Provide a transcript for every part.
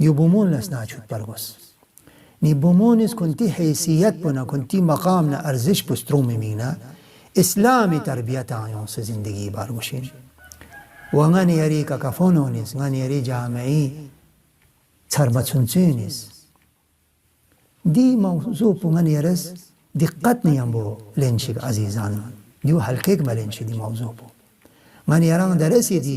yu bumunas na chut pargos ni bumunis kunti haysiyat buna kunti maqam na arzish pustrumi mina islami tarbiyat ayon se zindagi bargoshin wa ngani yari ka kafononis ngani yari jami'i tsarmatsuntsinis di mawzu pu ngani yaras diqqat niyam bo lenshik azizan yu halkek malenshi di mawzu pu ngani yarang darasi di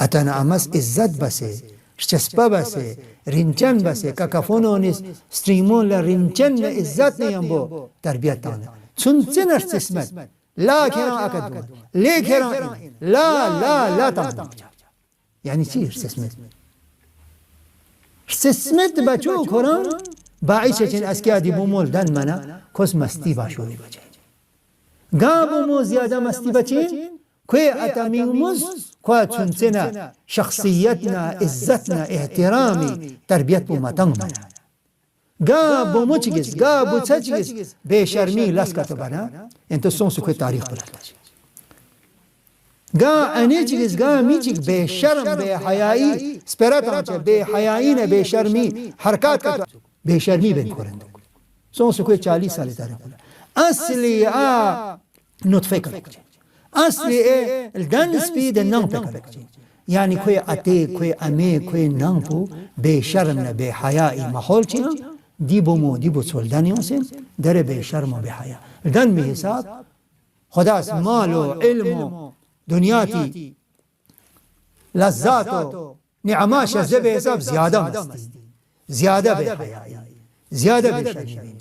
اتنا امس عزت بسه چسپا بسه رینچن بسه که کفونونیس ستریمون لرینچن عزت نیم بو تربیت تانه چون چنش سسمت لا کران اکدون لی کران این لا تانه یعنی چی سسمت سسمت بچو کران باعث چن اسکیادی بومول دن منا کس مستی باشوری بچه گا بومو زیاده مستی بچین کوی اتمیموز کوی چونسنا شخصیتنا عزتنا احترامی تربیت بو متنگ منا گا بومو چگیز گا بوچا چگیز بے شرمی لسکت بنا انتو سونسو کوی تاریخ بلد گا انی چگیز گا می چگ بے شرم بے حیائی سپیراتان چه بے حیائی نه بے شرمی حرکات کت بے شرمی بین کورندو سونسو کوی 40 سالی تاریخ بلد اصلی نطفه کلک اصلی الدنس بی د نام پکلک یعنی کوئی اتے کوئی امی کوئی نام پو بے شرم نه بے حیائی ماحول چینا دی بومو دی بو سولدانیوں سے در بے شرم و بے حیا دن میں حساب خدا اس مال و علم و دنیاتی لذات و نعماش زب حساب زیادہ مستی زیادہ بے حیائی زیادہ بے شرمی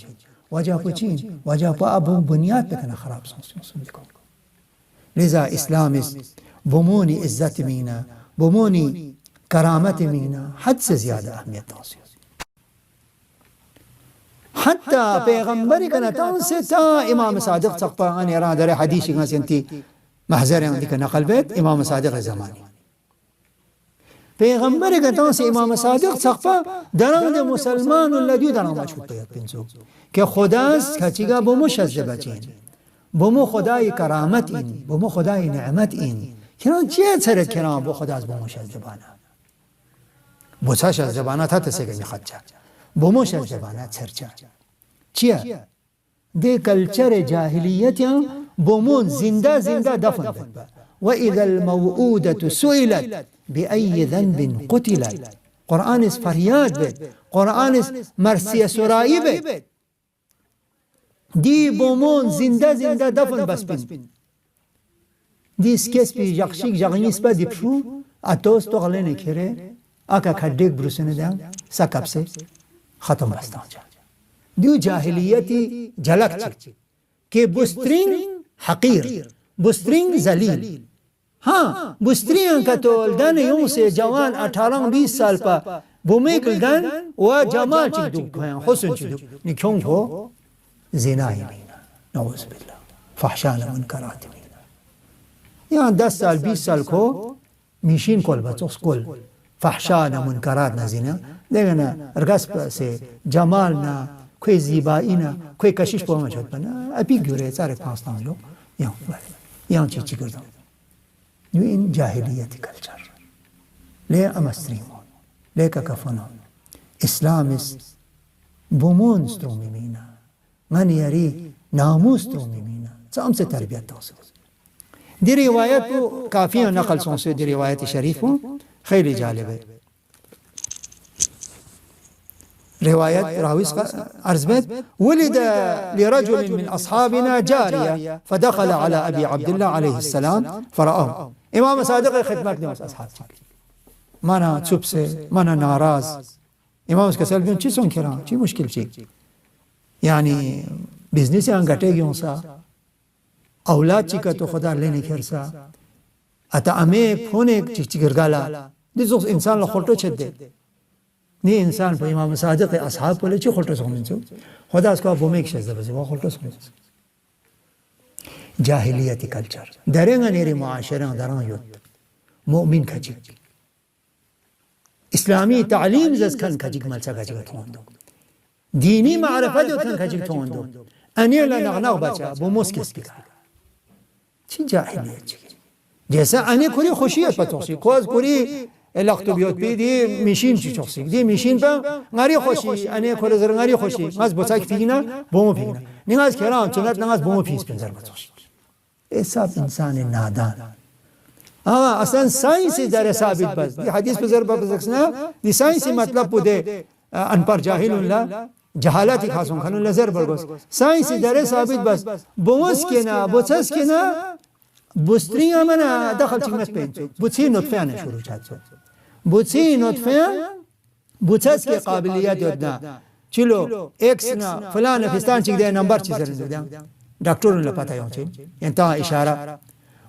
وجہ پوچین وجہ پا ابو بنیاد پکنا خراب سمجھو لذا اسلام بمونی عزت مینا بمونی کرامت مینا حد سے زیادہ اہمیت توصیل حتی پیغمبری کنا تاون سے تا امام صادق سقپا آنی اران در حدیثی کنا سنتی محضر اندی که نقل بیت امام صادق زمانی پیغمبری کنا تاون سے امام صادق سقپا دران ده مسلمان الذی دران مشهود بیت بنزو که خداست کچیگا بمو شزده بچین بمو خدای کرامت این بمو خدای نعمت این کنان چیه سرت کنان بو خداست بمو شزدبانا بوچا شزدبانا تا تسیگه میخدجا بمو شزدبانا سرچا چیه ده کلچر جاہلیت بمون زنده دفن بد و اذا الموعودة سئلت بأي ذنب قتلت قرآن اس فریاد بد قرآن اس مرسی سرائی بد دی بومون زنده دفن بس بین دی اسکیس پی جاکشیک جاگنیس پا دیپشو اتوس تو غلینه کره آکا کھڈیک بروسنه دیم سکب سے ختم بستان جا دیو جاہلیتی جھلک چک کہ بسترین حقیر بسترین زلیل ہاں بسترین کا تولدن یوں سے جوان 18-20 سال پا بومی کلدن و جمال چک دو حسن چک دو نکیون کو زنای مینا نعوذ بالله فحشان منکرات مینا یعنی 10 سال 20 سال کو میشین کل بچوس کل فحشان منکرات نزینا دیگنا ارگس سے جمال نا کوئی زیبایی نا کوئی کشش پا مجھود بنا اپی گیوره سارے پانستان لو یہاں چی کردم یو این جاہلیت کلچر لے امستریمون لے کفنون اسلام اس بومون سترومی مینا من یاری ناموس تو میمینا سام سے تربیت توصل دی روایت کو کافی نقل سون سے دی روایت شریف کو خیلی جالب ہے روایت راویس عرض بيت ولد لرجل من أصحابنا جارية فدخل على أبي عبد الله عليه السلام فرآه امام صادق خدمت نماز أصحاب مانا چوب سے مانا ناراض امام اس کا سل بیون چی سن کران چی مشکل چی یعنی بزنس انگٹے گیوں سا اولاد چی کا تو خدا لینے کھرسا اتا امی پھونے چی گرگالا دیزوز انسان لخلطو چھت دے نی انسان پا امام صادق اصحاب پولے چی خلطو سکمین سو خدا اس کو بومیک شزده بزی وہ خلطو سکمین سو جاہلیتی کلچر درنگا نیری معاشران دران یود مؤمن کھچک اسلامی تعلیم زز کن کھچک ملسا کھچک تھوندو دینی معرفت کن کھچک تھوندو انیر لنغنغ بچا بوموس کس بکا چی جاہلیت چی جیسا انی کوری خوشیت پا توسی کوز کوری لختو بیوت پی دی میشین چی چوسی دی میشین پا غری خوشی انی کوری زر غری خوشی غز بوساک پیگنا بومو پیگنا نغاز کران چنات نغاز بومو پیس پنزر بتوسی ایسا انسان نادان اصلا سائنسی در ثابت بس دی حدیث پزر بزرگسنا دی سائنسی مطلب پو دے انپر جاہل اللہ جہالاتی خاصون خانون لزر برگوز سائنسی در ثابت بس بومس کنا بوچس کنا بستری امنا دخل چیمت پینچو بوچی نطفه نه شروع چاد شد بوچی نطفه بوچس کے قابلیت یادنا چلو ایکس نا فلان فستان چیک دے نمبر چیز رنده دیا دکتور نے پتا یوں چین انتا اشارہ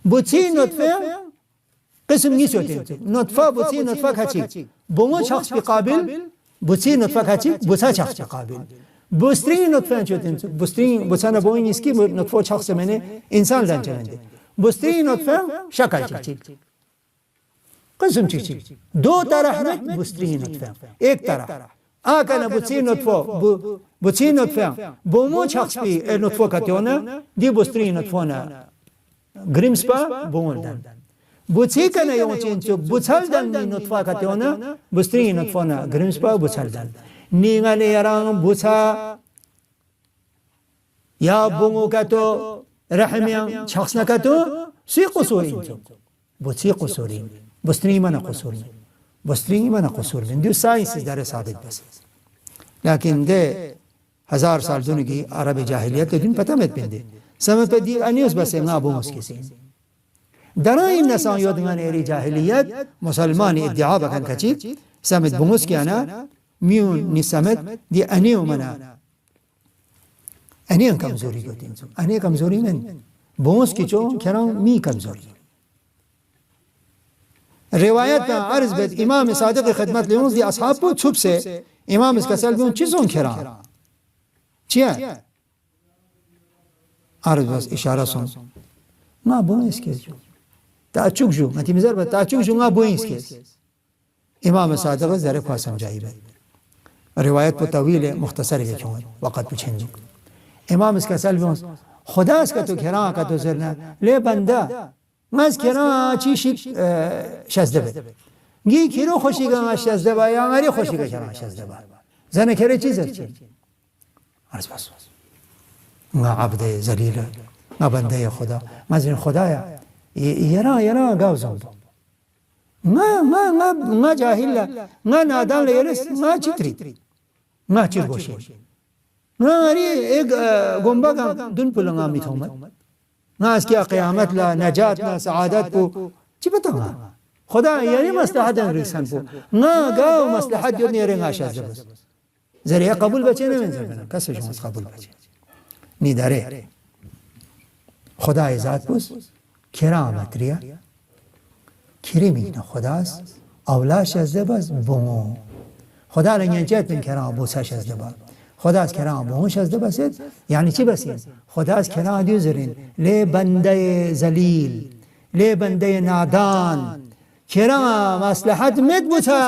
بوچی نطفه قسم نیست ہوتے نطفه بوچی نطفه کچی بومو شخص بی قابل بوچی نطفه کچی بوچا شخص بی قابل بستری نطفه چوتین بستری بوچانا بوین نیست کی نطفه شخص منه انسان لان چلنده بستری نطفه شکل چی قسم چی دو طرح نت بستری نطفه ایک طرح آکن بوچی نطفه بومو شخص بی نطفه کتیونه دی بستری نطفه نه گریمس با بومول دن بوچی کنه یون چین چو بوچال دن نی نطفه کتیونه بستری نطفه نه گریمس با بوچال دن نیغالی یران بوچا یا بومو کتو رحمیان شخص نکتو سی قصورین چو بوچی قصورین بستری من قصورین بستری من قصورین دیو ساینس داره ثابت بس لیکن ده 1000 سال دونگی عرب جاهلیت دین پتا مت بنده سمت دی انیوس بس نا بومس کسی درای نسان یادگان اری جاهلیت مسلمان ادعا بکن کچی سمت بومس کی انا میون نسمت دی انیو منا انیان کمزوری گوتین انیان کمزوری من بومس کی چون کران می کمزوری روایت میں عرض بد امام صادق خدمت لیونز دی اصحاب کو چھپ سے امام اس کا سل بیون چیزوں کران چیه عرض بس اشاره سن ما بوینس کس جو تعجب جو متی مزر با تعجب جو ما بوینس کس امام صادق ذره خواہ سمجھائی بے روایت پر طویل مختصر ہے چون وقت پچھن جو امام اس کا سل بیون خدا اس کا تو کھران کا تو زرنا لے بندہ مز کھران چی شک شزده بے گی کھرو خوشی گا شزده با یا مری خوشی گا کھران شزده با زنه کھرے چیز چی عرض بس ما عبد ذلیل ما بنده خدا ما زین خدایا یرا گاوزم ما جاهل ما نادان لیرس ما چتری ما چیر گوشی ما اری ایک گنبا دن پلنگا میتومت ما اس کیا قیامت لا نجات لا سعادت کو چی پتا خدا یعنی مصلحت انسان کو ما گاو مصلحت یعنی رنگا شازه بس ذریعہ قبول بچے نہ من زبنا کس شمس قبول بچے نی داره خدای ذات بس کرامت ریا کریمین خداست اولاش از دباز بومو خدا لنجات من کرام بوساش از دباز خداست کرام بوموش از دباز یعنی چی بسید خداست کرام دیوزرین لی بنده ذلیل لی بنده نادان کرام مصلحت مد بوتا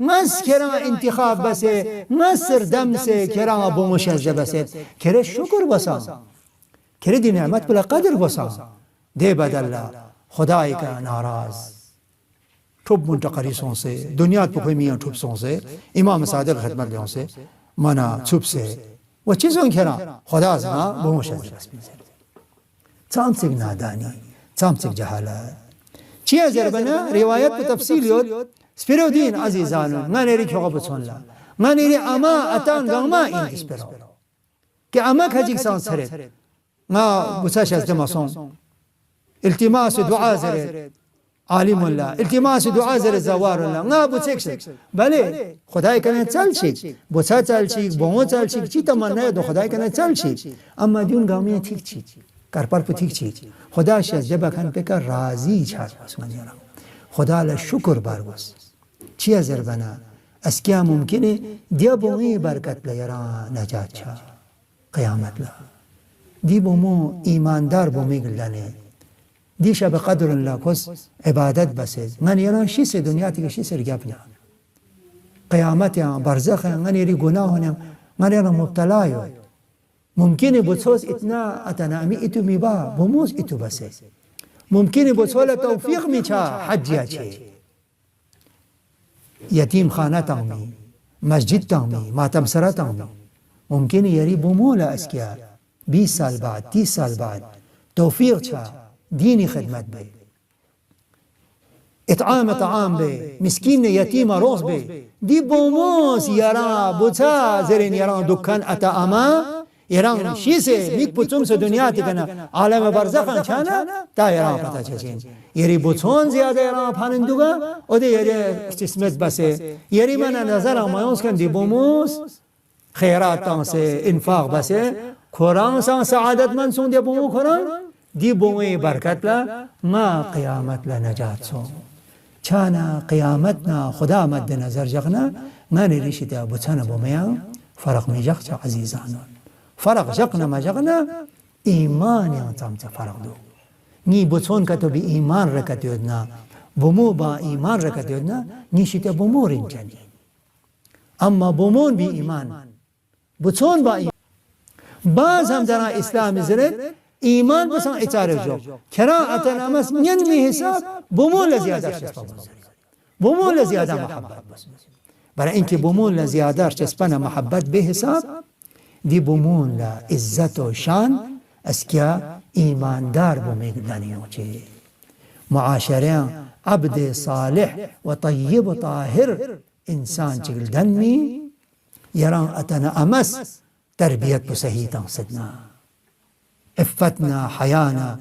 مس کرام انتخاب بسه مصر دم سے کرام بوموش از دباز کرے شکر بسا کرے دی نعمت بلا قدر بسا دے بدل خدای کا ناراض ٹھوب منتقری سون سے دنیا پکوی میاں ٹھوب سون سے امام صادق خدمت لیوں سے منا چھوب سے وہ چیزوں کھرا خدا زنا بوموش از دباز چامسک نادانی چامسک جہالت چیہ ضربنا روایت پہ تفصیل یود سپیرو دین عزیزانو میں نے ریکھو غبت سن لا میں نے ری اما اتان گاما این سپیرو کہ اما کھجیک سان سرد ما بساش از دماسون التماس دعا زرد عالم الله التماس دعا زرد زوار الله ما بسکش بله خدای کنه چل چی بسا چل چی بومو چل چی چی تمنا دو خدای کنه چل چی اما دیون گامی ٹھیک چی کرپر پہ ٹھیک چی خدا شز جب کن پہ کر راضی چھاس بس منیرا خدا لا شکر بار بس چی ازر بنا اس کیا ممکن ہے دیا بومی برکت لیرا نجات چھا قیامت لا دی بومو ایماندار بومی گلدانے دی شب قدر اللہ کس عبادت بسید من یران شی سے دنیا تی شی سے رگاب نیا قیامت یا برزخ من یری گناہ نیا من یران مبتلا یو ممکن ہے بچوس اتنا اتنامی اتو میبا بوموس اتو بسید ممکن ہے بچولا توفیق می چھا حجیا چھے یتیم خانہ تامی مسجد تامی ماتم سرا تامی ممکن ہے یری بومولا اسکیا 20 سال بعد 30 سال بعد توفیق چھا دینی خدمت بے اطعام طعام بے مسکین یتیم روز بے دی بوموس یران بوتا زرین یران دکان اتا اما ایران شیسه میک پوتوم سو دنیا تکنه عالم برزخان چانه تا ایران پتا چچین یری بوتون زیاده ایران پانندوگا او ده یری استثمت بسه یری من نظر آمایونس کن دی بوموس خیرات تانسه انفاق بسه قرآن سان سعادت من سون دی بومو قرآن دی بوموی برکت لا ما قیامت لا نجات سون چانا قیامتنا خدا مد نظر جغنا ما نریشی تا بوتانا بومیا فرق می جغ چا عزیزانون فرق جغنا ما جغنا ایمان یانتام تا فرق دو نی بوتون کتو بی ایمان رکت یودنا بومو با ایمان رکت یودنا نیشی تا بومو رنجانی اما بومون بی ایمان بوتون با ایمان باز هم در اسلام زرد ایمان بسان اچاره جو کراعت نامس نینمی حساب بومون لزیادر چسپا بزرگ بومون لزیادر محبت بزرگ برای اینکه بومون لزیادر چسپنا محبت به حساب دی بومون لعزت و شان اسکیا ایماندار بومیگدانیو چه معاشره عبد صالح و طیب و طاهر انسان چگل دنمی یران اتنا امس تربیت بسهی تنصدنا افتنا حیانا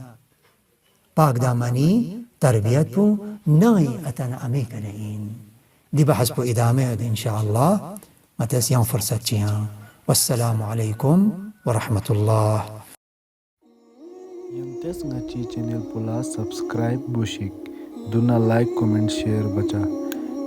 پاک دامنی تربیت بو نای اتنا امی کنین دی بحث بو ادامه ان شاء الله متاسیان فرصت چیان والسلام علیکم ورحمة الله Yantes ngaji channel pula subscribe bushik duna like comment share bacha